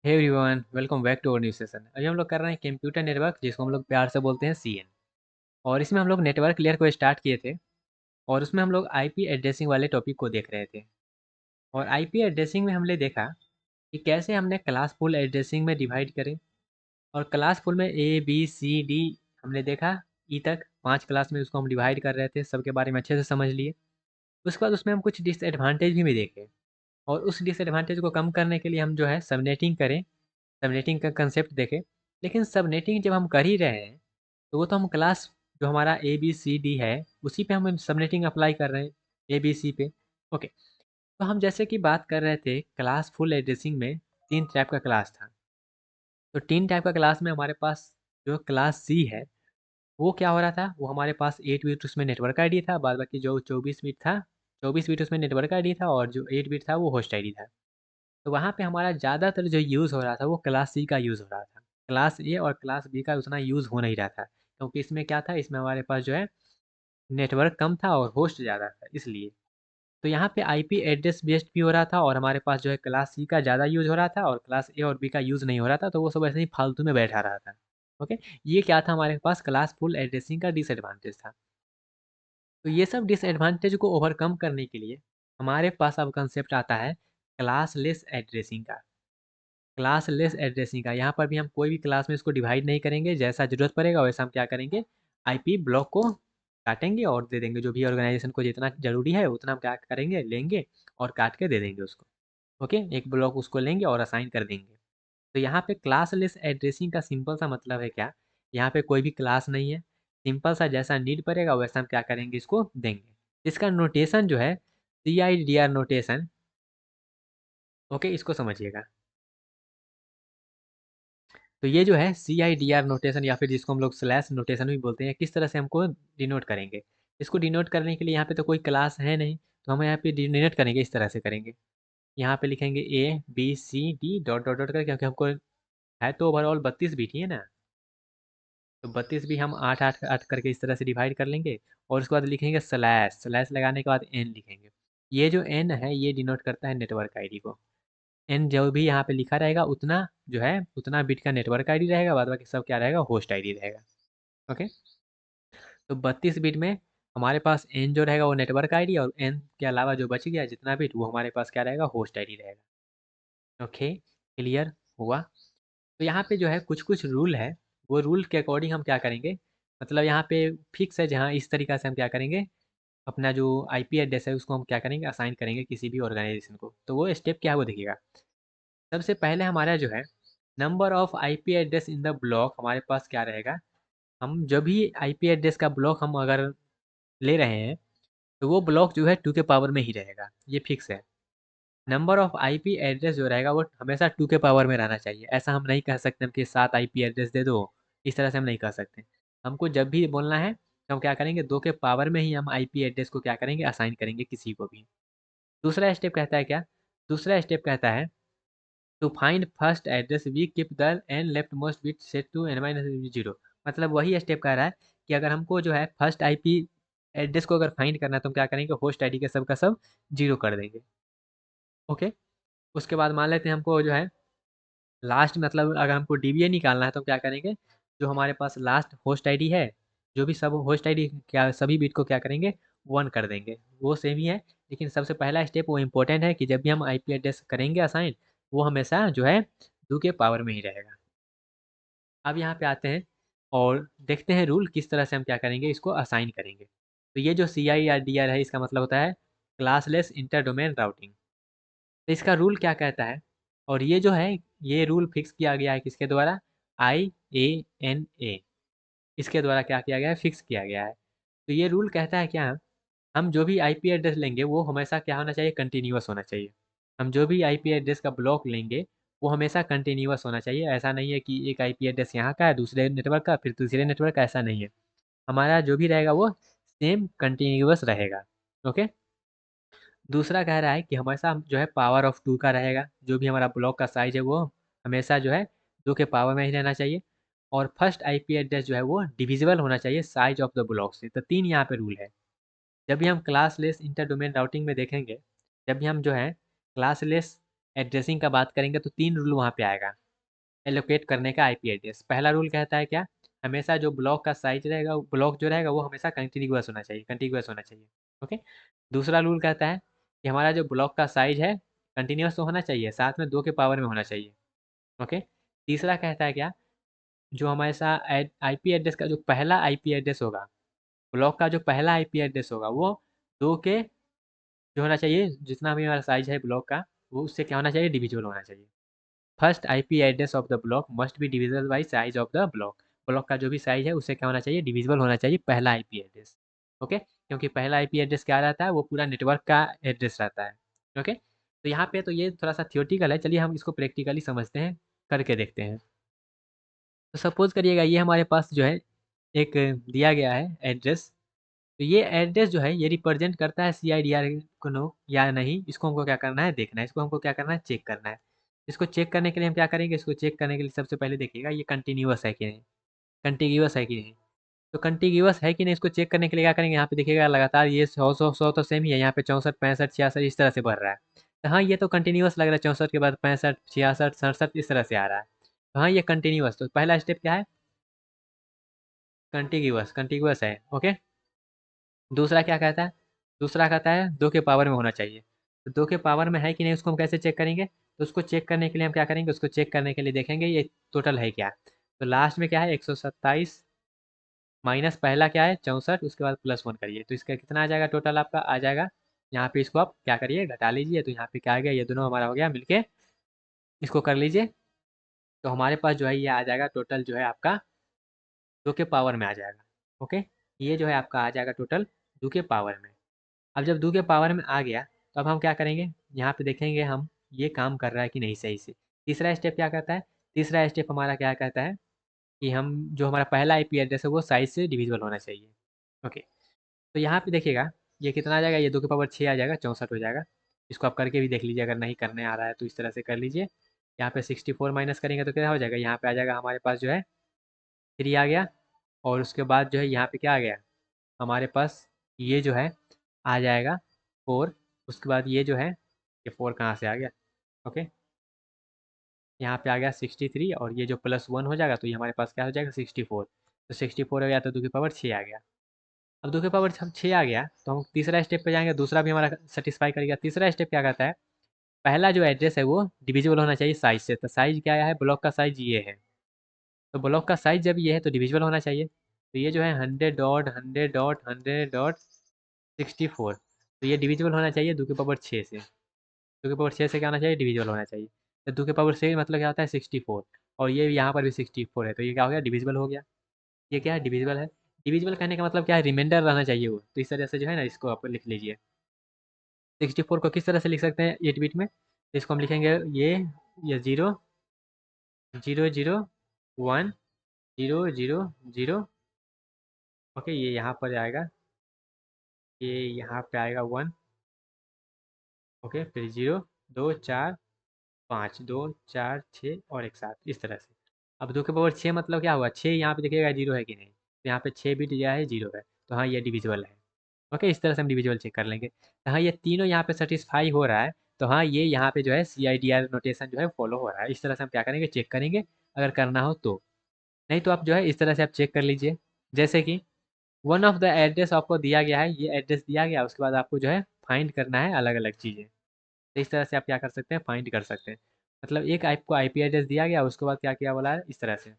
Hey everyone, welcome back to our new session. अभी हम लोग कर रहे हैं कंप्यूटर नेटवर्क, जिसको हम लोग प्यार से बोलते हैं सीएन। और इसमें हम लोग नेटवर्क लेयर को स्टार्ट किए थे। और उसमें हम लोग आईपी एड्रेसिंग वाले टॉपिक को देख रहे थे। और आईपी एड्रेसिंग में हमने देखा कि कैसे हमने क्लासफुल एड्रेसिंग में डिवाइड करें। और क्लासफुल में ए बी सी डी हमने देखा, ई तक 5 क्लास में उसको हम डिवाइड कर रहे थे। सबके बारे में अच्छे से समझ लिए। उसके बाद उसमें हम कुछ डिसएडवांटेज भी देखे। और उस डिसएडवांटेज को कम करने के लिए हम जो है सबनेटिंग करें, सबनेटिंग का कंसेप्ट देखें। लेकिन सबनेटिंग जब हम कर ही रहे हैं, तो वो तो हम क्लास जो हमारा ए बी सी डी है, उसी पे हम सबनेटिंग अप्लाई कर रहे हैं, ए बी सी पे। ओके। तो हम जैसे कि बात कर रहे थे, क्लास फुल एड्रेसिंग में 3 टाइप का क्लास था। तो 3 टाइप का क्लास में हमारे पास जो क्लास सी है, वो क्या हो रहा था, वो हमारे पास 8 बिट उसमें नेटवर्क आईडी था, बाद बाकी जो 24 बिट था, 24 बिट उसमें नेटवर्क आईडी था, और जो 8 बिट था वो होस्ट आईडी था। तो वहाँ पे हमारा ज़्यादातर जो यूज़ हो रहा था वो क्लास सी का यूज़ हो रहा था। क्लास ए और क्लास बी का उतना यूज़ हो नहीं रहा था, क्योंकि इसमें क्या था, इसमें हमारे पास जो है नेटवर्क कम था और होस्ट ज़्यादा था, इसलिए। तो यहाँ पे आईपी एड्रेस बेस्ड भी हो रहा था, और हमारे पास जो है क्लास सी का ज़्यादा यूज़ हो रहा था, और क्लास ए और बी का यूज़ नहीं हो रहा था, तो वो सब ऐसे ही फालतू में बैठा रहा था। ओके। ये क्या था, हमारे पास क्लास फुल एड्रेसिंग का डिसएडवांटेज था। तो ये सब डिसएडवांटेज को ओवरकम करने के लिए हमारे पास अब कंसेप्ट आता है क्लासलेस एड्रेसिंग का। क्लासलेस एड्रेसिंग का, यहाँ पर भी हम कोई भी क्लास में इसको डिवाइड नहीं करेंगे। जैसा ज़रूरत पड़ेगा वैसा हम क्या करेंगे, आईपी ब्लॉक को काटेंगे और दे देंगे। जो भी ऑर्गेनाइजेशन को जितना ज़रूरी है उतना हम क्या करेंगे, लेंगे और काट के दे देंगे उसको। ओके, एक ब्लॉक उसको लेंगे और असाइन कर देंगे। तो यहाँ पे क्लासलेस एड्रेसिंग का सिंपल सा मतलब है क्या, यहाँ पे कोई भी क्लास नहीं है। सिंपल सा जैसा नीड पड़ेगा वैसा हम क्या करेंगे, इसको देंगे। इसका नोटेशन जो है CIDR नोटेशन। ओके, इसको समझिएगा। तो ये जो है CIDR नोटेशन, या फिर जिसको हम लोग स्लैश नोटेशन भी बोलते हैं, किस तरह से हमको डिनोट करेंगे। इसको डिनोट करने के लिए यहाँ पे तो कोई क्लास है नहीं, तो हम यहाँ पे डिनोट करेंगे, इस तरह से करेंगे। यहाँ पे लिखेंगे ABCD डॉट डॉट डॉट कर, क्योंकि हमको है तो ओवरऑल 32 बीट ही है ना। तो 32 भी हम 8 8 8 करके इस तरह से डिवाइड कर लेंगे। और उसके बाद लिखेंगे स्लैश, स्लैश लगाने के बाद एन लिखेंगे। ये जो एन है ये डिनोट करता है नेटवर्क आईडी को। एन जो भी यहाँ पे लिखा रहेगा उतना जो है उतना बिट का नेटवर्क आईडी रहेगा, बाद बाकी सब क्या रहेगा, होस्ट आईडी रहेगा। ओके। तो 32 बिट में हमारे पास एन जो रहेगा वो नेटवर्क आईडी, और एन के अलावा जो बच गया जितना बिट वो हमारे पास क्या रहेगा, होस्ट आईडी रहेगा। ओके, क्लियर हुआ। तो यहाँ पे जो है कुछ कुछ रूल है, वो रूल के अकॉर्डिंग हम क्या करेंगे, मतलब यहाँ पे फिक्स है जहाँ इस तरीक़ा से हम क्या करेंगे, अपना जो आईपी एड्रेस है उसको हम क्या करेंगे, असाइन करेंगे किसी भी ऑर्गेनाइजेशन को। तो वो स्टेप क्या है वो देखिएगा। सबसे पहले हमारा जो है number of IP address in the block, हमारे पास क्या रहेगा, हम जब भी आईपी एड्रेस का ब्लॉक हम अगर ले रहे हैं, तो वो ब्लॉक जो है 2 के पावर में ही रहेगा, ये फिक्स है। नंबर ऑफ आईपी एड्रेस जो रहेगा वो हमेशा 2 के पावर में रहना चाहिए। ऐसा हम नहीं कह सकते हम कि 7 आईपी एड्रेस दे दो, इस तरह से हम नहीं कह सकते। हमको जब भी बोलना है तो हम क्या करेंगे, 2 के पावर में ही हम आईपी एड्रेस को क्या करेंगे, असाइन करेंगे किसी को भी। दूसरा स्टेप कहता है क्या, दूसरा स्टेप कहता है to find first address we keep the n leftmost bit set to n-0। मतलब वही स्टेप कह रहा है कि अगर हमको जो है फर्स्ट आईपी एड्रेस को अगर फाइंड करना है तो हम क्या करेंगे, होस्ट आईडी के सब का सब 0 कर देंगे। ओके। उसके बाद मान लेते हैं हमको जो है लास्ट, मतलब अगर हमको डीबीए निकालना है तो हम क्या करेंगे, जो हमारे पास लास्ट होस्ट आईडी है, जो भी सब होस्ट आईडी क्या सभी बिट को क्या करेंगे, 1 कर देंगे। वो सेम ही है, लेकिन सबसे पहला स्टेप वो इम्पोर्टेंट है कि जब भी हम आईपी एड्रेस करेंगे असाइन, वो हमेशा जो है 2 के पावर में ही रहेगा। अब यहाँ पे आते हैं और देखते हैं रूल किस तरह से हम क्या करेंगे, इसको असाइन करेंगे। तो ये जो CIDR है इसका मतलब होता है क्लासलेस इंटर डोमेन राउटिंग। तो इसका रूल क्या कहता है, और ये जो है ये रूल फिक्स किया गया है किसके द्वारा, IANA, इसके द्वारा क्या किया गया है, फिक्स किया गया है। तो ये रूल कहता है क्या, हम जो भी आईपी एड्रेस लेंगे वो हमेशा क्या होना चाहिए, कंटिन्यूअस होना चाहिए। हम जो भी आईपी एड्रेस का ब्लॉक लेंगे वो हमेशा कंटिन्यूअस होना चाहिए। ऐसा नहीं है कि एक आईपी एड्रेस यहाँ का है दूसरे नेटवर्क का फिर दूसरे नेटवर्क का, ऐसा नहीं है। हमारा जो भी रहेगा वो सेम कंटिन्यूअस रहेगा। ओके। दूसरा कह रहा है कि हमेशा जो है पावर ऑफ 2 का रहेगा, जो भी हमारा ब्लॉक का साइज है वो हमेशा जो है 2 के पावर में ही रहना चाहिए। और फर्स्ट आईपी एड्रेस जो है वो डिविजिबल होना चाहिए साइज ऑफ द ब्लॉक से। तो 3 यहाँ पे रूल है। जब भी हम क्लासलेस इंटर डोमेन राउटिंग में देखेंगे, जब भी हम जो है क्लासलेस एड्रेसिंग का बात करेंगे तो 3 रूल वहाँ पे आएगा एलोकेट करने का आईपी एड्रेस। पहला रूल कहता है क्या, हमेशा जो ब्लॉक का साइज रहेगा, ब्लॉक जो रहेगा वो हमेशा कंटिन्यूअस होना चाहिए, कंटिन्यूअस होना चाहिए। ओके। दूसरा रूल कहता है कि हमारा जो ब्लॉक का साइज है कंटिन्यूअस तो होना चाहिए, साथ में 2 के पावर में होना चाहिए। ओके। तीसरा कहता है क्या, जो हमेशा आईपी एड्रेस का जो पहला आईपी एड्रेस होगा, ब्लॉक का जो पहला आईपी एड्रेस होगा वो 2 के जो होना चाहिए, जितना भी हमारा साइज है ब्लॉक का वो उससे क्या होना चाहिए, डिविजिबल होना चाहिए। First IP address of the block must be divisible by size of the block. Block का जो भी साइज है उससे क्या होना चाहिए, डिविजिबल होना चाहिए पहला आईपी एड्रेस। ओके। क्योंकि पहला आईपी एड्रेस क्या रहता है, वो पूरा नेटवर्क का एड्रेस रहता है। ओके। तो यहाँ पे तो ये थोड़ा सा थियोटिकल है, चलिए हम इसको प्रैक्टिकली समझते हैं, करके देखते हैं। तो सपोज करिएगा ये हमारे पास जो है एक दिया गया है एड्रेस। तो ये एड्रेस जो है ये रिप्रेजेंट करता है CIDR को नो या नहीं, इसको हमको क्या करना है, देखना है। इसको हमको क्या करना है, चेक करना है। इसको चेक करने के लिए हम क्या करेंगे, इसको चेक करने के लिए सबसे पहले देखिएगा ये कंटिन्यूअस है कि नहीं, कंटिन्यूअस है कि नहीं। तो कंटिन्यूअस है कि नहीं इसको चेक करने के लिए क्या करेंगे, यहाँ पे देखिएगा लगातार ये 100 तो सेम ही है, यहाँ पे 64 65 66 इस तरह से बढ़ रहा है। तो हाँ ये तो कंटिन्यूअस लग रहा है, 64 के बाद 65 66 67 इस तरह से आ रहा है। तो हाँ ये कंटिन्यूअस, तो पहला स्टेप क्या है, कंटिन्यूअस, कंटिन्यूअस है। ओके। दूसरा क्या कहता है, दूसरा कहता है 2 के पावर में होना चाहिए। तो 2 के पावर में है कि नहीं उसको हम कैसे चेक करेंगे, तो उसको चेक करने के लिए हम क्या करेंगे, उसको चेक करने के लिए देखेंगे ये टोटल है क्या। तो लास्ट में क्या है 127 माइनस पहला क्या है 64, उसके बाद +1 करिए तो इसका कितना आ जाएगा, टोटल आपका आ जाएगा। यहाँ पे इसको आप क्या करिए, घटा लीजिए। तो यहाँ पे क्या आ गया, ये दोनों हमारा हो गया मिलके, इसको कर लीजिए। तो हमारे पास जो है ये आ जाएगा टोटल जो है आपका 2 के पावर में आ जाएगा। ओके। ये जो है आपका आ जाएगा टोटल 2 के पावर में। अब जब 2 के पावर में आ गया तो अब हम क्या करेंगे, यहाँ पे देखेंगे हम ये काम कर रहा है कि नहीं सही से। तीसरा स्टेप क्या कहता है, तीसरा स्टेप हमारा क्या कहता है कि हम जो हमारा पहला आईपी एड्रेस है वो साइज से डिविजिबल होना चाहिए। ओके। तो यहाँ पे देखिएगा ये कितना आ जाएगा, ये 2 के पावर 6 आ जाएगा, 64 हो जाएगा। इसको आप करके भी देख लीजिए, अगर नहीं करने आ रहा है तो इस तरह से कर लीजिए। यहाँ पे 64 माइनस करेंगे तो क्या हो जाएगा, यहाँ पे आ जाएगा हमारे पास जो है 3 आ गया। और उसके बाद जो है यहाँ पे क्या आ गया हमारे पास, ये जो है आ जाएगा 4। उसके बाद ये जो है ये 4 कहाँ से आ गया, ओके। यहाँ पे आ गया 63 और ये जो +1 हो जाएगा तो ये हमारे पास क्या हो जाएगा 64। तो 64 हो गया तो 2 की पावर 6 आ गया। अब 2 की पावर 6 आ गया तो हम तीसरा स्टेप पे जाएंगे, दूसरा भी हमारा सेटिस्फाई करेगा। तीसरा स्टेप क्या कहता है, पहला जो एड्रेस है वो डिविजिबल होना चाहिए साइज से। तो साइज क्या है, ब्लॉक का साइज ये है। तो ब्लॉक का साइज जब ये है तो डिविजिबल होना चाहिए। तो ये जो है 100.100.100.64, तो ये डिविजिबल होना चाहिए 2 की पावर 6 से। 2 की पावर 6 से क्या होना चाहिए, डिविजिबल होना चाहिए। तो 2 की पावर 6 मतलब क्या होता है 64, और ये यहाँ पर भी 64 है, तो ये क्या हो गया, डिविजिबल हो गया। ये क्या है, डिविजिबल है। डिविजिबल कहने का मतलब क्या है, रिमाइंडर रहना चाहिए वो। तो इस तरह से जो है ना इसको आप लिख लीजिए। 64 को किस तरह से लिख सकते हैं 8 बिट में, तो इसको हम लिखेंगे ये 0 0 0 1 0 0 0। ओके। ये यहाँ पर आएगा, ये यहाँ पे आएगा 1। ओके। फिर 0 2 4 5 2 4 6 और एक साथ इस तरह से। अब 2 के पावर 6 मतलब क्या हुआ, 6 यहाँ पे देखिएगा 0 है कि नहीं, तो यहाँ पे 6 बिट दिया है 0 है, तो हाँ ये डिविजिबल है। ओके। इस तरह से हम डिविजिबल चेक कर लेंगे। तो हाँ ये तीनों यहाँ पे सेटिस्फाई हो रहा है, तो हाँ ये यहाँ पे जो है CIDR नोटेशन जो है फॉलो हो रहा है। इस तरह से हम क्या करेंगे, चेक करेंगे, अगर करना हो तो। नहीं तो आप जो है इस तरह से आप चेक कर लीजिए, जैसे कि वन ऑफ द एड्रेस आपको दिया गया है, ये एड्रेस दिया गया, उसके बाद आपको जो है फाइंड करना है अलग अलग चीज़ें। तो इस तरह से आप क्या कर सकते हैं, फाइंड कर सकते हैं। मतलब एक आपको आईपी एड्रेस दिया गया, उसके बाद क्या किया बोला है, इस तरह से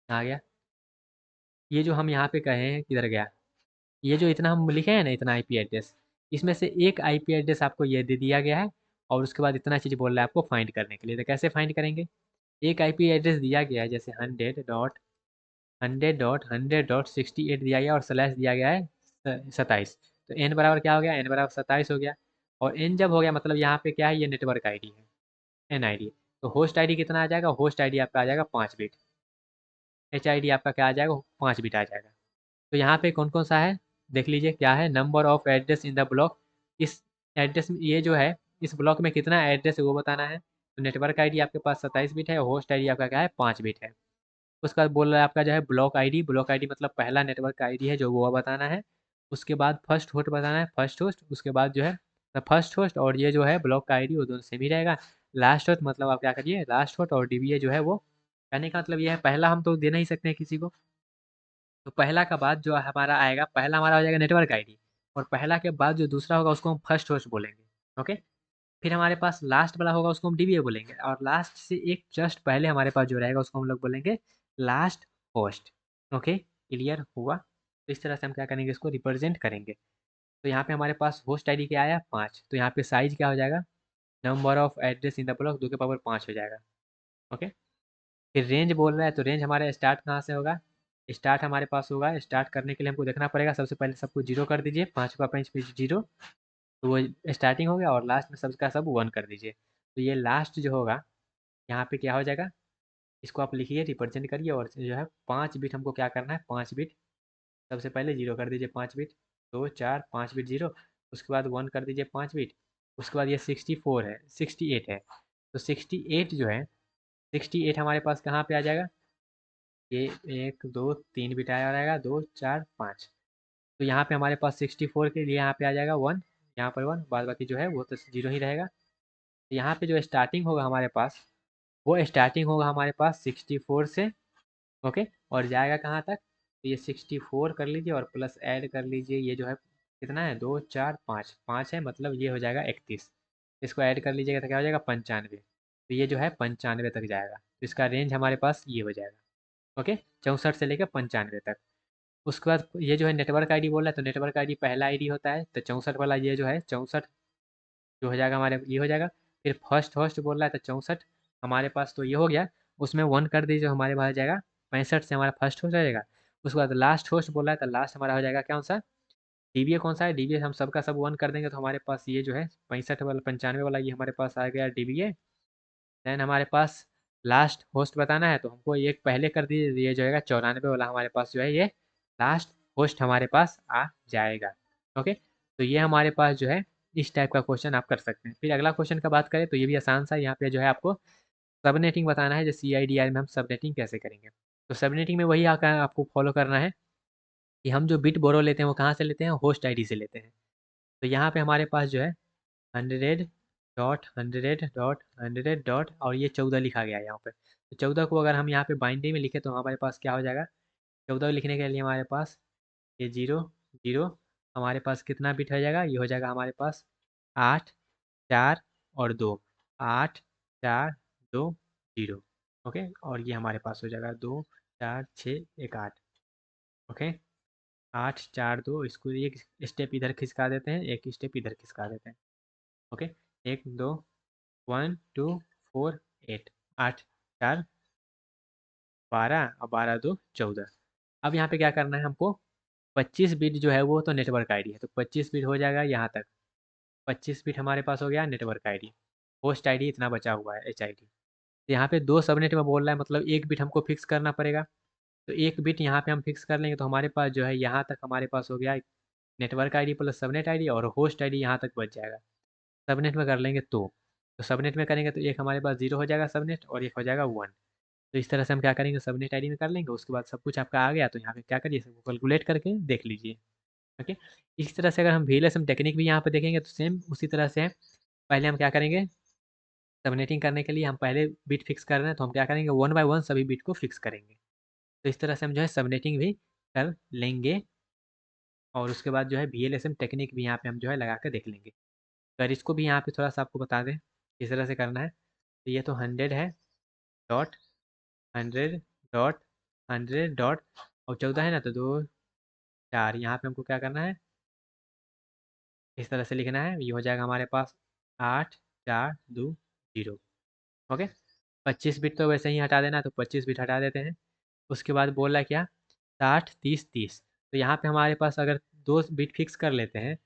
आ गया। ये जो हम यहाँ पे कहे हैं किधर गया, ये जो इतना हम लिखे हैं ना, इतना आईपी एड्रेस, इसमें से एक आईपी एड्रेस आपको ये दे दिया गया है, और उसके बाद इतना चीज़ बोल रहा है आपको फाइंड करने के लिए। तो कैसे फाइंड करेंगे, एक आईपी एड्रेस दिया गया है, जैसे 100.100.100.68 दिया गया और स्लैश दिया गया है 27। तो एन बराबर क्या हो गया, एन बराबर 27 हो गया। और एन जब हो गया मतलब यहाँ पे क्या है, ये नेटवर्क आईडी है, एन आईडी। तो होस्ट आईडी कितना आ जाएगा, होस्ट आईडी आपका आ जाएगा 5 बिट। एच आईडी आपका क्या आ जाएगा, 5 बिट आ जाएगा। तो यहाँ पे कौन कौन सा है देख लीजिए, क्या है, number of address in the block. इस एड्रेस में ये जो है इस ब्लॉक में कितना एड्रेस है वो बताना है। तो नेटवर्क आईडी आपके पास 27 बिट है, होस्ट आईडी आपका क्या है 5 बिट है। उसके बाद बोल रहा है आपका जो है ब्लॉक आईडी, ब्लॉक आईडी मतलब पहला नेटवर्क आईडी है जो वो बताना है। उसके बाद फर्स्ट होस्ट बताना है, फर्स्ट होस्ट। उसके बाद जो है फर्स्ट होस्ट और ये जो है ब्लॉक का आईडी वो दोनों सेम ही रहेगा। लास्ट होट मतलब आप क्या करिए, लास्ट होट और डीबीए जो है वो, कहने का मतलब ये है, पहला हम तो दे नहीं सकते हैं किसी को, तो पहला का बाद जो हमारा आएगा, पहला हमारा हो जाएगा नेटवर्क आईडी, और पहला के बाद जो दूसरा होगा उसको हम फर्स्ट होस्ट बोलेंगे। ओके, फिर हमारे पास लास्ट वाला होगा उसको हम डीबीए बोलेंगे, और लास्ट से एक जस्ट पहले हमारे पास जो रहेगा उसको हम लोग बोलेंगे लास्ट होस्ट। ओके, क्लियर हुआ? तो इस तरह से हम क्या करेंगे, इसको रिप्रेजेंट करेंगे। तो यहाँ पे हमारे पास होस्ट आईडी क्या आया, 5, तो यहाँ पे साइज क्या हो जाएगा, number of address in the block 2 के पावर 5 हो जाएगा। ओके, फिर रेंज बोल रहा है, तो रेंज हमारा स्टार्ट कहाँ से होगा, स्टार्ट हमारे पास होगा, स्टार्ट करने के लिए हमको देखना पड़ेगा, सबसे पहले सबको जीरो कर दीजिए, 5 का 5 पे जीरो, तो वो स्टार्टिंग हो गया, और लास्ट में सबका सब 1 कर दीजिए। तो ये लास्ट जो होगा यहाँ पे क्या हो जाएगा, इसको आप लिखिए, रिप्रेजेंट करिए, और जो है 5 बिट हमको क्या करना है, 5 बिट सबसे पहले जीरो कर दीजिए, 5 बिट, 2 4 5 बिट जीरो, उसके बाद 1 कर दीजिए 5 बिट, उसके बाद ये 64 है, 68 है, तो 68 जो है, 68 हमारे पास कहाँ पे आ जाएगा, ये 1 2 3 बिट आया रहेगा, 2 4 5, तो यहाँ पे हमारे पास 64 के लिए यहाँ पे आ जाएगा 1, यहाँ पर 1, बाद बाकी जो है वो तो जीरो ही रहेगा। तो यहाँ पे जो स्टार्टिंग होगा हमारे पास, वो स्टार्टिंग होगा हमारे पास 64 से। ओके, और जाएगा कहाँ तक, तो ये 64 कर लीजिए और प्लस ऐड कर लीजिए, ये जो है कितना है, 2 4 5, 5 है, मतलब ये हो जाएगा 31, इसको ऐड कर लीजिएगा तो क्या हो जाएगा 95, तो ये जो है 95 तक जाएगा, तो इसका रेंज हमारे पास ये हो जाएगा। ओके, 64 से लेकर 95 तक। उसके बाद ये जो है नेटवर्क आईडी बोल रहा है, तो नेटवर्क आईडी पहला आईडी होता है, तो 64 वाला ये जो है 64 जो हो जाएगा हमारे, ये हो जाएगा। फिर फर्स्ट होस्ट बोल रहा है, तो 64 हमारे पास तो ये हो गया, उसमें 1 कर दीजिए, हमारे पास आ जाएगा 65 से हमारा फर्स्ट होस्ट हो जाएगा। उसके बाद लास्ट होस्ट बोल रहा है, तो लास्ट हमारा हो जाएगा कौन सा, डीबीए कौन सा है, डीबीए हम सबका सब 1 कर देंगे, तो हमारे पास ये जो है 65 वाला 95 वाला ये हमारे पास आ गया डीबीए। देन हमारे पास लास्ट होस्ट बताना है, तो हमको एक पहले कर दीजिए, ये जो है 94 वाला हमारे पास जो है ये लास्ट होस्ट हमारे पास आ जाएगा। ओके, तो ये हमारे पास जो है इस टाइप का क्वेश्चन आप कर सकते हैं। फिर अगला क्वेश्चन का बात करें तो ये भी आसान सा, यहाँ पे जो है आपको सबनेटिंग बताना है, जो CIDR में हम सबनेटिंग कैसे करेंगे। तो सबनेटिंग में वही आकर आपको फॉलो करना है कि हम जो बिट बोरो लेते हैं वो कहाँ से लेते हैं, होस्ट आईडी से लेते हैं। तो यहाँ पे हमारे पास जो है 100.100.100 और ये 14 लिखा गया है यहाँ पे, तो 14 को अगर हम यहाँ पे बाइनरी में लिखे तो हमारे पास क्या हो जाएगा, 14 लिखने के लिए हमारे पास ये जीरो जीरो, हमारे पास कितना बिट हो जाएगा, ये हो जाएगा हमारे पास 8 4 और 2, 8 4 2 0। ओके, और ये हमारे पास हो जाएगा 2 4 6 1 8। ओके, 8 4 2, इसको एक स्टेप इधर खिसका देते हैं, एक स्टेप इधर खिसका देते हैं। ओके, 1 2 1 2 4 8, 8 4 12 और 12 2 14। अब यहाँ पे क्या करना है हमको, 25 बिट जो है वो तो नेटवर्क आईडी है, तो 25 बिट हो जाएगा यहाँ तक, 25 बिट हमारे पास हो गया नेटवर्क आईडी। होस्ट आईडी इतना बचा हुआ है, HID। तो यहाँ पे 2 सबनेट में बोल रहा है, मतलब एक बिट हमको फिक्स करना पड़ेगा, तो एक बिट यहाँ पे हम फिक्स कर लेंगे, तो हमारे पास जो है यहाँ तक हमारे पास हो गया network ID plus subnet ID, और होस्ट आईडी यहाँ तक बच जाएगा। सबनेट में कर लेंगे तो सबनेट में करेंगे तो एक हमारे पास 0 हो जाएगा सबनेट, और एक हो जाएगा 1। तो इस तरह से हम क्या करेंगे, सबनेट आईडी में कर लेंगे, उसके बाद सब कुछ आपका आ गया, तो यहाँ पे क्या करिए, सबको कैलकुलेट करके देख लीजिए। ओके, इस तरह से अगर हम VLSM टेक्निक भी यहाँ पे देखेंगे तो सेम उसी तरह से है। पहले हम क्या करेंगे, सबनेटिंग करने के लिए हम पहले बिट फिक्स कर रहे हैं, तो हम क्या करेंगे, 1 बाय 1 सभी बिट को फिक्स करेंगे। तो इस तरह से हम जो है सबनेटिंग भी कर लेंगे, और उसके बाद जो है VLSM टेक्निक भी यहाँ पे हम जो है लगा कर देख लेंगे। अगर इसको भी यहाँ पे थोड़ा सा आपको बता दें किस तरह से करना है, तो ये तो 100 है, डॉट 100 डॉट 100 डॉट, और 14 है ना, तो 2 4 यहाँ पे हमको क्या करना है, इस तरह से लिखना है, ये हो जाएगा हमारे पास 8 4 2 0। ओके, 25 बिट तो वैसे ही हटा देना, तो 25 बिट हटा देते हैं। उसके बाद बोल रहा है क्या, 60 30 30, तो यहाँ पे हमारे पास अगर 2 बिट फिक्स कर लेते हैं,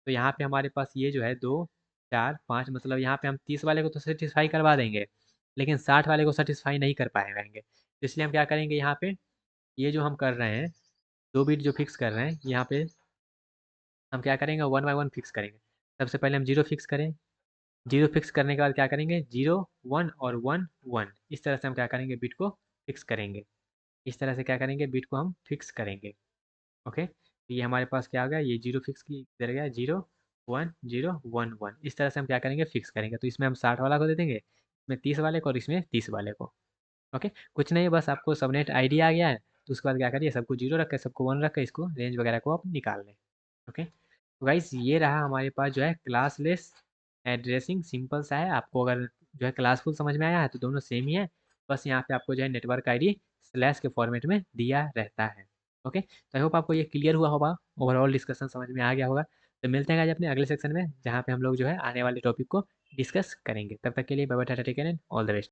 तो यहाँ पे हमारे पास ये जो है 2 4 5, मतलब यहाँ पे हम 30 वाले को तो सेटिस्फाई करवा देंगे, लेकिन 60 वाले को सेटिस्फाई नहीं कर पाएंगे, तो इसलिए हम क्या करेंगे, यहाँ पे ये जो हम कर रहे हैं, 2 बिट जो फिक्स कर रहे हैं, यहाँ पे हम क्या करेंगे, 1 बाय 1 फिक्स करेंगे। सबसे पहले हम 0 फिक्स करें, 0 फिक्स करने के बाद क्या करेंगे, 0 1 और 1 1, इस तरह से हम क्या करेंगे, बिट को फिक्स करेंगे। इस तरह से क्या करेंगे, बिट को हम फिक्स करेंगे। ओके, तो ये हमारे पास क्या आ गया, ये 0 फिक्स की इधर गया, 0 1 0 1 1, इस तरह से हम क्या करेंगे, फिक्स करेंगे। तो इसमें हम 60 वाला को दे देंगे, इसमें 30 वाले को और इसमें 30 वाले को। ओके, कुछ नहीं, बस आपको सबनेट आईडी आ गया है, तो उसके बाद क्या करिए, सबको 0 रख के सबको 1 रख के इसको रेंज वगैरह को आप निकाल लें। ओके, तो गाइस ये रहा हमारे पास जो है क्लासलेस एड्रेसिंग, सिंपल सा है। आपको अगर जो है क्लासफुल समझ में आया है तो दोनों सेम ही है, बस यहाँ पे आपको जो है नेटवर्क आईडी स्लैश के फॉर्मेट में दिया रहता है। ओके, तो आई होप आपको ये क्लियर हुआ होगा, ओवरऑल डिस्कशन समझ में आ गया होगा। तो मिलते हैं आज अपने अगले सेक्शन में, जहाँ पे हम लोग जो है आने वाले टॉपिक को डिस्कस करेंगे। तब तक के लिए bye bye, tata, take care and all the best.